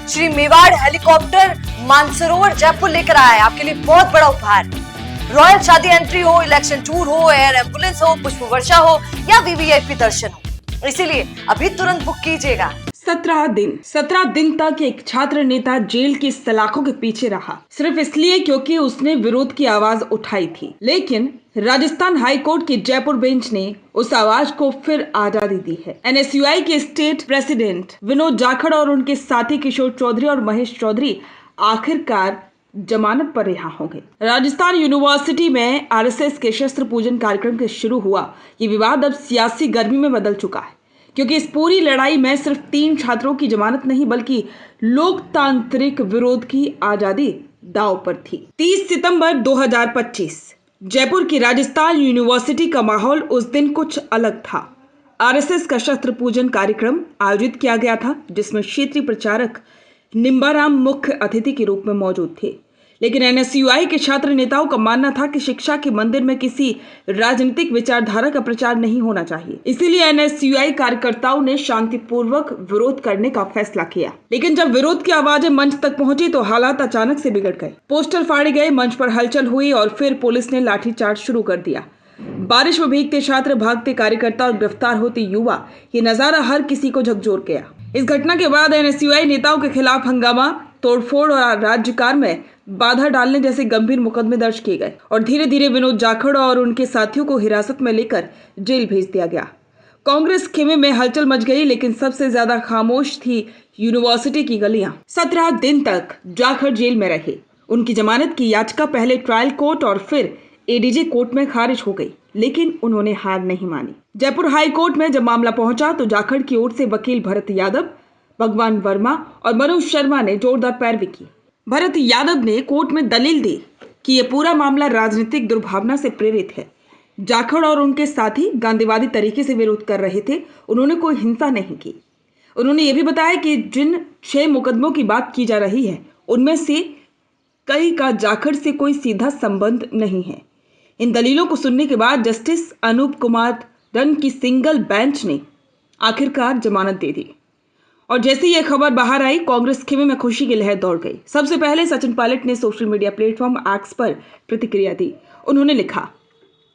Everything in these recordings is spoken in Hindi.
श्री मेवाड़ हेलीकॉप्टर मानसरोवर जयपुर लेकर आया है आपके लिए बहुत बड़ा उपहार। रॉयल शादी एंट्री हो, इलेक्शन टूर हो, एयर एम्बुलेंस हो, पुष्प वर्षा हो या वीवीआईपी दर्शन हो, इसीलिए अभी तुरंत बुक कीजिएगा। 17 दिन तक एक छात्र नेता जेल की सलाखों के पीछे रहा, सिर्फ इसलिए क्योंकि उसने विरोध की आवाज उठाई थी। लेकिन राजस्थान हाई कोर्ट की जयपुर बेंच ने उस आवाज को फिर आजादी दी है। एनएसयूआई के स्टेट प्रेसिडेंट विनोद जाखड़ और उनके साथी किशोर चौधरी और महेश चौधरी आखिरकार जमानत पर रिहा हो गए। राजस्थान यूनिवर्सिटी में आरएसएस के शस्त्र पूजन कार्यक्रम के शुरू हुआ ये विवाद अब सियासी गर्मी में बदल चुका है, क्योंकि इस पूरी लड़ाई में सिर्फ 3 छात्रों की जमानत नहीं बल्कि लोकतांत्रिक विरोध की आजादी दांव पर थी। 30 सितंबर 2025 जयपुर की राजस्थान यूनिवर्सिटी का माहौल उस दिन कुछ अलग था। आरएसएस का शस्त्र पूजन कार्यक्रम आयोजित किया गया था, जिसमें क्षेत्रीय प्रचारक निम्बाराम मुख्य अतिथि के रूप में मौजूद थे। लेकिन एनएसयूआई के छात्र नेताओं का मानना था कि शिक्षा के मंदिर में किसी राजनीतिक विचारधारा का प्रचार नहीं होना चाहिए। इसीलिए एनएसयूआई कार्यकर्ताओं ने शांतिपूर्वक विरोध करने का फैसला किया। लेकिन जब विरोध की आवाजें मंच तक पहुंची तो हालात अचानक से बिगड़ गए। पोस्टर फाड़े गए, मंच पर हलचल हुई और फिर पुलिस ने लाठीचार्ज शुरू कर दिया। बारिश में भीगते छात्र, भागते कार्यकर्ता और गिरफ्तार होते युवा, ये नजारा हर किसी को झकझोर गया। इस घटना के बाद एनएसयूआई नेताओं के खिलाफ हंगामा, तोड़फोड़ और राज्यकार में बाधा डालने जैसे गंभीर मुकदमे दर्ज किए गए और धीरे धीरे विनोद जाखड़ और उनके साथियों को हिरासत में लेकर जेल भेज दिया गया। कांग्रेस खेमे में हलचल मच गई, लेकिन सबसे ज्यादा खामोश थी यूनिवर्सिटी की गलियां। 17 दिन तक जाखड़ जेल में रहे। उनकी जमानत की याचिका पहले ट्रायल कोर्ट और फिर एडीजे कोर्ट में खारिज हो गई, लेकिन उन्होंने हार नहीं मानी। जयपुर हाई कोर्ट में जब मामला पहुंचा तो जाखड़ की ओर से वकील भरत यादव, भगवान वर्मा और मनोज शर्मा ने जोरदार पैरवी की। भरत यादव ने कोर्ट में दलील दी कि यह पूरा मामला राजनीतिक दुर्भावना से प्रेरित है। जाखड़ और उनके साथी गांधीवादी तरीके से विरोध कर रहे थे, उन्होंने कोई हिंसा नहीं की। उन्होंने ये भी बताया कि जिन 6 मुकदमों की बात की जा रही है उनमें से कई का जाखड़ से कोई सीधा संबंध नहीं है। इन दलीलों को सुनने के बाद जस्टिस अनूप कुमार रन की सिंगल बेंच ने आखिरकार जमानत दे दी और जैसे यह खबर बाहर आई, कांग्रेस खेमे में खुशी की लहर दौड़ गई। सबसे पहले सचिन पायलट ने सोशल मीडिया प्लेटफॉर्म एक्स पर प्रतिक्रिया दी। उन्होंने लिखा,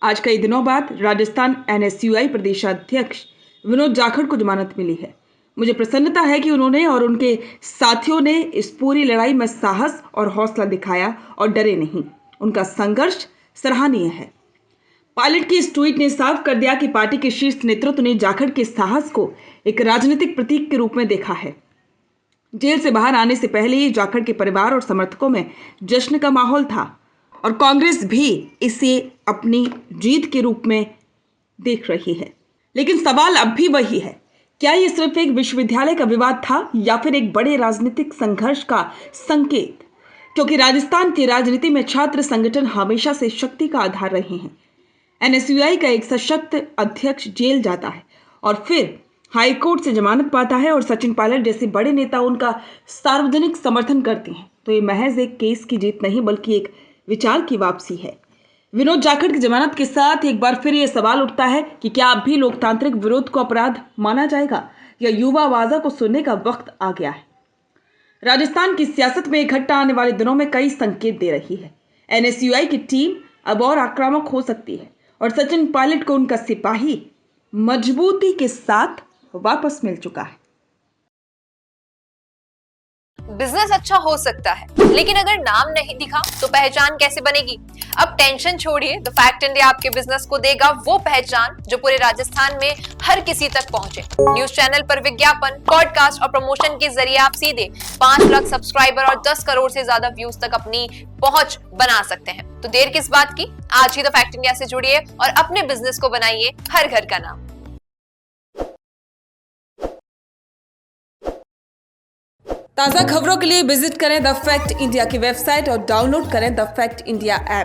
आज कई दिनों बाद राजस्थान एनएसयूआई प्रदेशाध्यक्ष विनोद जाखड़ को जमानत मिली है। मुझे प्रसन्नता है कि उन्होंने और उनके साथियों ने इस पूरी लड़ाई में साहस और हौसला दिखाया और डरे नहीं। उनका संघर्ष सराहनीय है। पायलट की इस ट्वीट ने साफ कर दिया कि पार्टी के शीर्ष नेतृत्व ने जाखड़ के साहस को एक राजनीतिक प्रतीक के रूप में देखा है। जेल से बाहर आने से पहले ही जाखड़ के परिवार और समर्थकों में जश्न का माहौल था और कांग्रेस भी इसे अपनी जीत के रूप में देख रही है। लेकिन सवाल अब भी वही है, क्या यह सिर्फ एक विश्वविद्यालय का विवाद था या फिर एक बड़े राजनीतिक संघर्ष का संकेत? क्योंकि राजस्थान की राजनीति में छात्र संगठन हमेशा से शक्ति का आधार रहे हैं। एनएसयूआई का एक सशक्त अध्यक्ष जेल जाता है और फिर हाईकोर्ट से जमानत पाता है और सचिन पायलट जैसे बड़े नेता उनका सार्वजनिक समर्थन करते हैं, तो ये महज एक केस की जीत नहीं बल्कि एक विचार की वापसी है। विनोद जाखड़ की जमानत के साथ एक बार फिर ये सवाल उठता है कि क्या अब भी लोकतांत्रिक विरोध को अपराध माना जाएगा या युवा आवाज़ को सुनने का वक्त आ गया है? राजस्थान की सियासत में इकट्ठा आने वाले दिनों में कई संकेत दे रही है। एनएसयूआई की टीम अब और आक्रामक हो सकती है और सचिन पायलट को उनका सिपाही मजबूती के साथ वापस मिल चुका है। बिजनेस अच्छा हो सकता है, लेकिन अगर नाम नहीं दिखा तो पहचान कैसे बनेगी? अब टेंशन छोड़िए, द फैक्ट इंडिया आपके बिजनेस को देगा वो पहचान जो पूरे राजस्थान में हर किसी तक पहुंचे। न्यूज चैनल पर विज्ञापन, पॉडकास्ट और प्रमोशन के जरिए आप सीधे 5 लाख सब्सक्राइबर और 10 करोड़ से ज्यादा व्यूज तक अपनी पहुंच बना सकते हैं। तो देर किस बात की, आज ही द फैक्ट इंडिया से जुड़िए और अपने बिजनेस को बनाइए हर घर का नाम। ताज़ा खबरों के लिए विजिट करें द फैक्ट इंडिया की वेबसाइट और डाउनलोड करें द फैक्ट इंडिया ऐप।